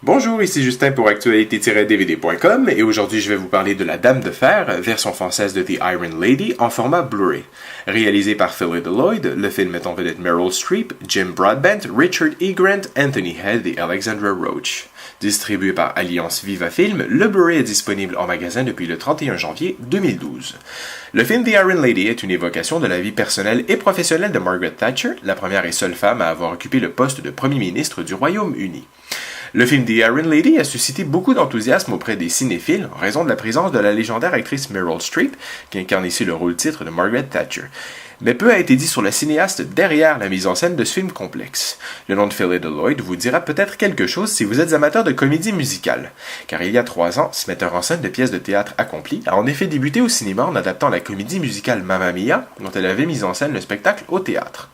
Bonjour, ici Justin pour actualité-dvd.com et aujourd'hui je vais vous parler de La Dame de Fer, version française de The Iron Lady en format Blu-ray. Réalisé par Philip Lloyd, le film met en vedette Meryl Streep, Jim Broadbent, Richard E. Grant, Anthony Head et Alexandra Roach. Distribué par Alliance Viva Film, le Blu-ray est disponible en magasin depuis le 31 janvier 2012. Le film The Iron Lady est une évocation de la vie personnelle et professionnelle de Margaret Thatcher, la première et seule femme à avoir occupé le poste de Premier ministre du Royaume-Uni. Le film The Iron Lady a suscité beaucoup d'enthousiasme auprès des cinéphiles en raison de la présence de la légendaire actrice Meryl Streep, qui incarne ici le rôle-titre de Margaret Thatcher. Mais peu a été dit sur le cinéaste derrière la mise en scène de ce film complexe. Le nom de Philip Lloyd vous dira peut-être quelque chose si vous êtes amateur de comédie musicale, car il y a 3 ans, ce metteur en scène de pièces de théâtre accompli a en effet débuté au cinéma en adaptant la comédie musicale Mamma Mia, dont elle avait mis en scène le spectacle au théâtre.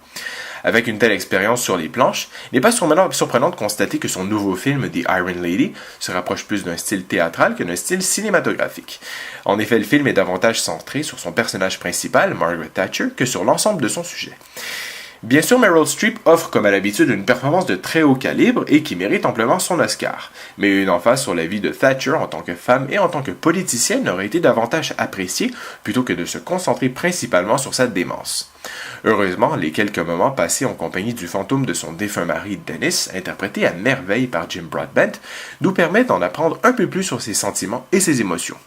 Avec une telle expérience sur les planches, il n'est pas surprenant de constater que son nouveau film The Iron Lady se rapproche plus d'un style théâtral que d'un style cinématographique. En effet, le film est davantage centré sur son personnage principal, Margaret Thatcher, que sur l'ensemble de son sujet. Bien sûr, Meryl Streep offre comme à l'habitude une performance de très haut calibre et qui mérite amplement son Oscar. Mais une emphase sur la vie de Thatcher en tant que femme et en tant que politicienne aurait été davantage appréciée plutôt que de se concentrer principalement sur sa démence. Heureusement, les quelques moments passés en compagnie du fantôme de son défunt mari Dennis, interprété à merveille par Jim Broadbent, nous permettent d'en apprendre un peu plus sur ses sentiments et ses émotions.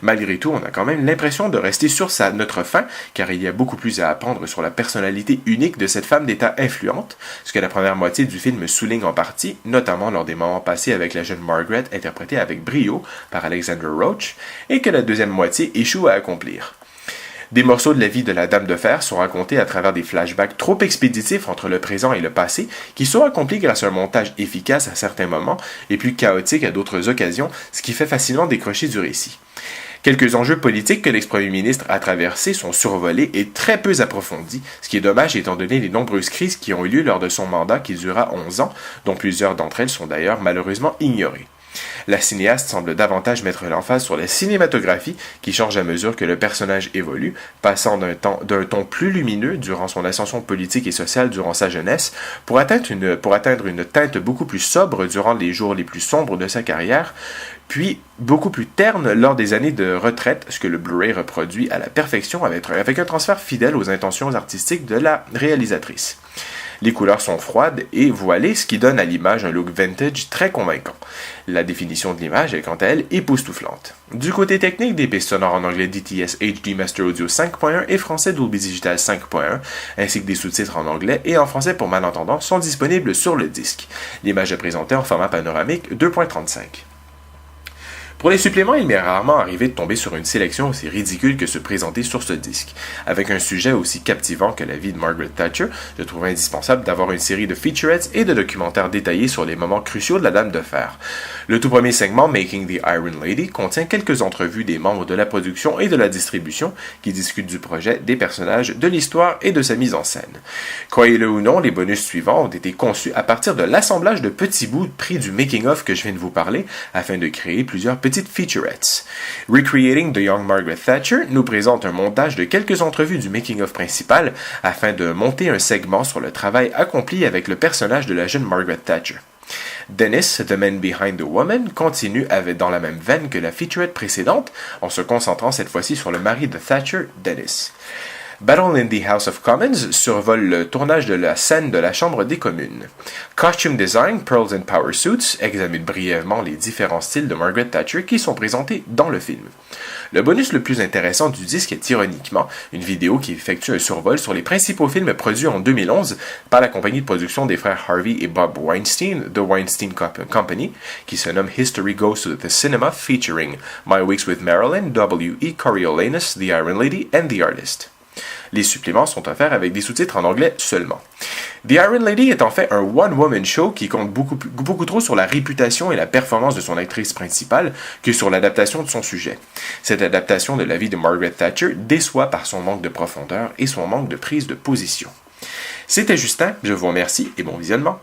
Malgré tout, on a quand même l'impression de rester sur notre faim, car il y a beaucoup plus à apprendre sur la personnalité unique de cette femme d'État influente, ce que la première moitié du film souligne en partie, notamment lors des moments passés avec la jeune Margaret, interprétée avec brio par Alexandra Roach, et que la deuxième moitié échoue à accomplir. Des morceaux de la vie de la Dame de Fer sont racontés à travers des flashbacks trop expéditifs entre le présent et le passé, qui sont accomplis grâce à un montage efficace à certains moments et plus chaotique à d'autres occasions, ce qui fait facilement décrocher du récit. Quelques enjeux politiques que l'ex-premier ministre a traversés sont survolés et très peu approfondis, ce qui est dommage étant donné les nombreuses crises qui ont eu lieu lors de son mandat qui dura 11 ans, dont plusieurs d'entre elles sont d'ailleurs malheureusement ignorées. La cinéaste semble davantage mettre l'emphase sur la cinématographie qui change à mesure que le personnage évolue, passant d'un ton plus lumineux durant son ascension politique et sociale durant sa jeunesse, pour atteindre une teinte beaucoup plus sobre durant les jours les plus sombres de sa carrière, puis beaucoup plus terne lors des années de retraite, ce que le Blu-ray reproduit à la perfection avec un transfert fidèle aux intentions artistiques de la réalisatrice. Les couleurs sont froides et voilées, ce qui donne à l'image un look vintage très convaincant. La définition de l'image est quant à elle époustouflante. Du côté technique, des pistes sonores en anglais DTS HD Master Audio 5.1 et français Dolby Digital 5.1, ainsi que des sous-titres en anglais et en français pour malentendants sont disponibles sur le disque. L'image est présentée en format panoramique 2.35. Pour les suppléments, il m'est rarement arrivé de tomber sur une sélection aussi ridicule que se présenter sur ce disque. Avec un sujet aussi captivant que la vie de Margaret Thatcher, je trouve indispensable d'avoir une série de featurettes et de documentaires détaillés sur les moments cruciaux de la Dame de Fer. Le tout premier segment, Making the Iron Lady, contient quelques entrevues des membres de la production et de la distribution qui discutent du projet, des personnages, de l'histoire et de sa mise en scène. Croyez-le ou non, les bonus suivants ont été conçus à partir de l'assemblage de petits bouts pris du making-of que je viens de vous parler, afin de créer plusieurs petites featurettes. Recreating the Young Margaret Thatcher nous présente un montage de quelques entrevues du making-of principal afin de monter un segment sur le travail accompli avec le personnage de la jeune Margaret Thatcher. Dennis, The Man Behind the Woman, continue dans la même veine que la featurette précédente en se concentrant cette fois-ci sur le mari de Thatcher, Dennis. Battle in the House of Commons survole le tournage de la scène de la Chambre des communes. Costume Design, Pearls and Power Suits examine brièvement les différents styles de Margaret Thatcher qui sont présentés dans le film. Le bonus le plus intéressant du disque est ironiquement une vidéo qui effectue un survol sur les principaux films produits en 2011 par la compagnie de production des frères Harvey et Bob Weinstein, The Weinstein Company, qui se nomme History Goes to the Cinema featuring My Weeks with Marilyn, W.E. Coriolanus, The Iron Lady and The Artist. Les suppléments sont offerts avec des sous-titres en anglais seulement. The Iron Lady est en fait un one-woman show qui compte beaucoup trop sur la réputation et la performance de son actrice principale que sur l'adaptation de son sujet. Cette adaptation de la vie de Margaret Thatcher déçoit par son manque de profondeur et son manque de prise de position. C'était Justin, je vous remercie et bon visionnement.